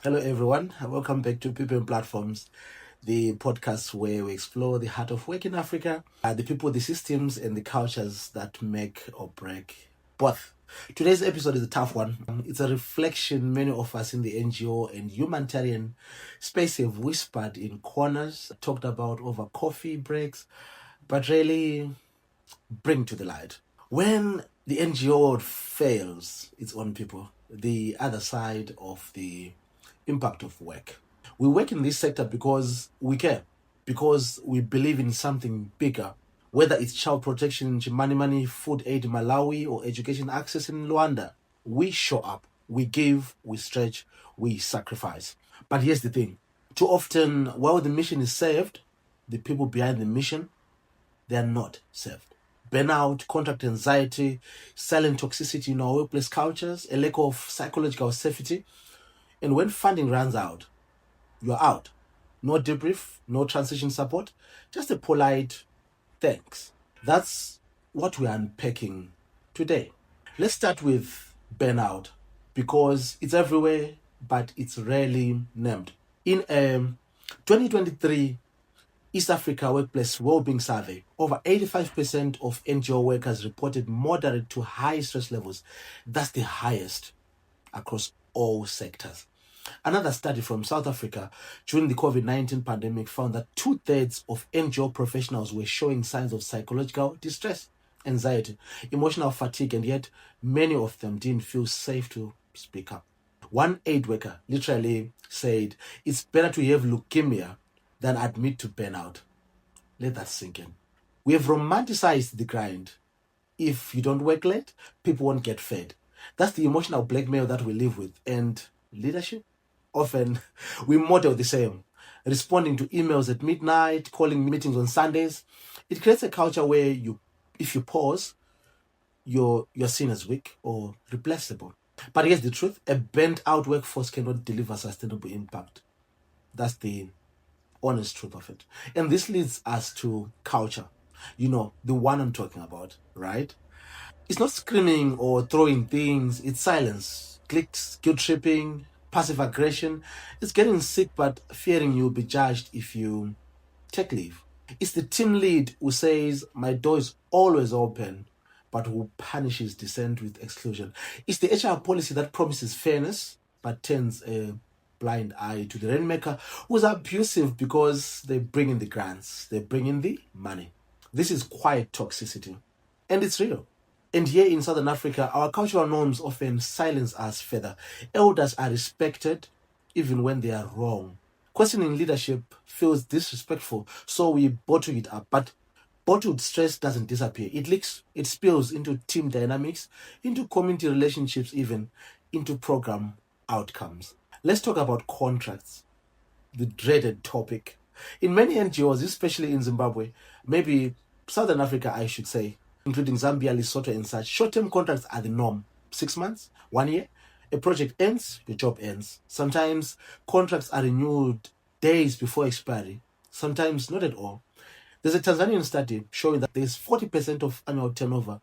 Hello, everyone. Welcome back to People and Platforms, the podcast where we explore the heart of work in Africa, the people, the systems, and the cultures that make or break both. Today's episode is a tough one. It's a reflection many of us in the NGO and humanitarian space have whispered in corners, talked about over coffee breaks, but really bring to the light. When the NGO fails its own people, the other side of the impact of work. We work in this sector because we care, because we believe in something bigger, whether it's child protection in Chimanimani, food aid in Malawi, or education access in Luanda. We show up, we give, we stretch, we sacrifice. But here's the thing. Too often, while the mission is saved, the people behind the mission, they are not saved. Burnout, contract anxiety, silent toxicity in our workplace cultures, a lack of psychological safety. And when funding runs out, you're out. No debrief, no transition support, just a polite thanks. That's what we're unpacking today. Let's start with burnout because it's everywhere, but it's rarely named. In a 2023 East Africa Workplace Wellbeing Survey, over 85% of NGO workers reported moderate to high stress levels. That's the highest across all sectors. Another study from South Africa during the COVID-19 pandemic found that 2/3 of NGO professionals were showing signs of psychological distress, anxiety, emotional fatigue, and yet many of them didn't feel safe to speak up. One aid worker literally said, "It's better to have leukemia than admit to burnout." Let that sink in. We have romanticized the grind. If you don't work late, people won't get fed. That's the emotional blackmail that we live with. And leadership? Often we model the same. Responding to emails at midnight, calling meetings on Sundays. It creates a culture where if you pause, you're seen as weak or replaceable. But here's the truth. A burnt out workforce cannot deliver sustainable impact. That's the honest truth of it. And this leads us to culture. The one I'm talking about, right? It's not screaming or throwing things, it's silence, clicks, guilt tripping, passive aggression. It's getting sick but fearing you'll be judged if you take leave. It's the team lead who says, "My door is always open," but who punishes dissent with exclusion. It's the HR policy that promises fairness but turns a blind eye to the rainmaker who's abusive because they bring in the grants, they bring in the money. This is quiet toxicity, and it's real. And here in Southern Africa, our cultural norms often silence us further. Elders are respected even when they are wrong. Questioning leadership feels disrespectful, so we bottle it up. But bottled stress doesn't disappear. It leaks, it spills into team dynamics, into community relationships, even into program outcomes. Let's talk about contracts, the dreaded topic. In many NGOs, especially in Zimbabwe, maybe Southern Africa, I should say, including Zambia, Lesotho, and such, short-term contracts are the norm. 6 months, 1 year, a project ends, your job ends. Sometimes contracts are renewed days before expiry, sometimes not at all. There's a Tanzanian study showing that there's 40% of annual turnover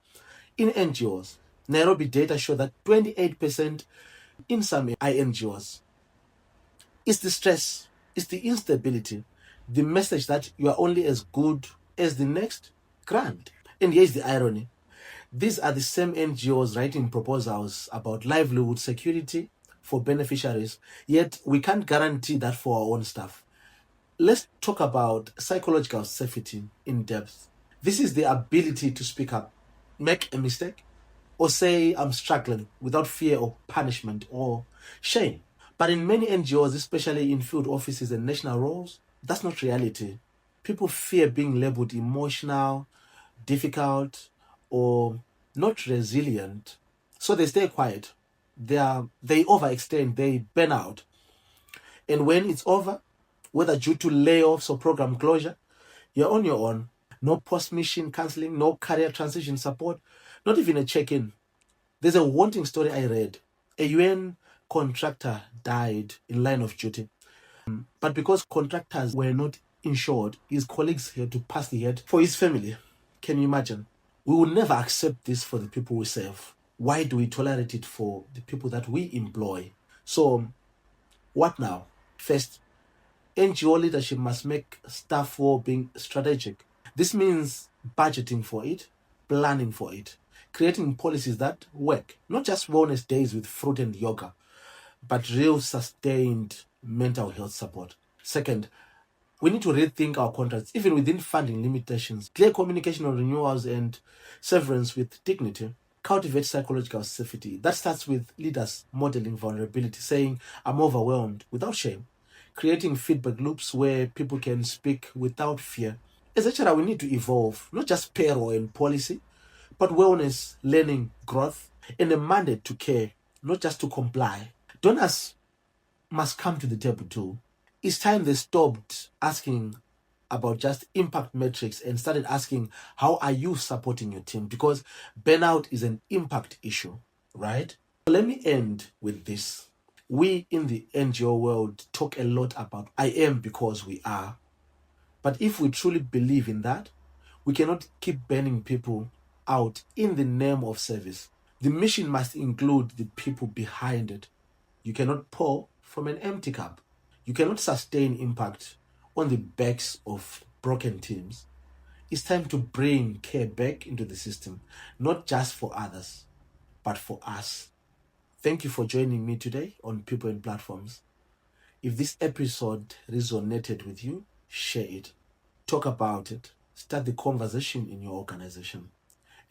in NGOs. Nairobi data show that 28% in some INGOs. It's the stress, it's the instability, the message that you are only as good as the next grant. And here's the irony. These are the same NGOs writing proposals about livelihood security for beneficiaries, yet we can't guarantee that for our own staff. Let's talk about psychological safety in depth. This is the ability to speak up, make a mistake, or say I'm struggling without fear of punishment or shame. But in many NGOs, especially in field offices and national roles, that's not reality. People fear being labeled emotional, difficult, or not resilient. So they stay quiet. They overextend, they burn out. And when it's over, whether due to layoffs or program closure, you're on your own. No post-mission counseling, no career transition support, not even a check-in. There's a haunting story I read. A UN contractor died in line of duty. But because contractors were not insured, his colleagues had to pass the head for his family. Can you imagine? We will never accept this for the people we serve. Why do we tolerate it for the people that we employ? So What now? First, NGO leadership must make staff well-being strategic. This means budgeting for it, planning for it, creating policies that work. Not just wellness days with fruit and yoga, but real sustained mental health support. Second, we need to rethink our contracts, even within funding limitations. Clear communication on renewals and severance with dignity. Cultivate psychological safety. That starts with leaders modeling vulnerability, saying, I'm overwhelmed without shame. Creating feedback loops where people can speak without fear. As a HR, we need to evolve, not just payroll and policy, but wellness, learning, growth, and a mandate to care, not just to comply. Donors must come to the table too. It's time they stopped asking about just impact metrics and started asking, how are you supporting your team? Because burnout is an impact issue, right? Let me end with this. We in the NGO world talk a lot about I am because we are. But if we truly believe in that, we cannot keep burning people out in the name of service. The mission must include the people behind it. You cannot pour from an empty cup. You cannot sustain impact on the backs of broken teams. It's time to bring care back into the system, not just for others, but for us. Thank you for joining me today on People and Platforms. If this episode resonated with you, share it. Talk about it. Start the conversation in your organization.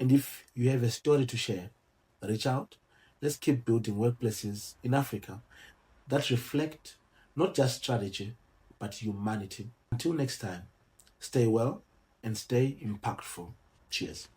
And if you have a story to share, reach out. Let's keep building workplaces in Africa that reflect not just strategy, but humanity. Until next time, stay well and stay impactful. Cheers.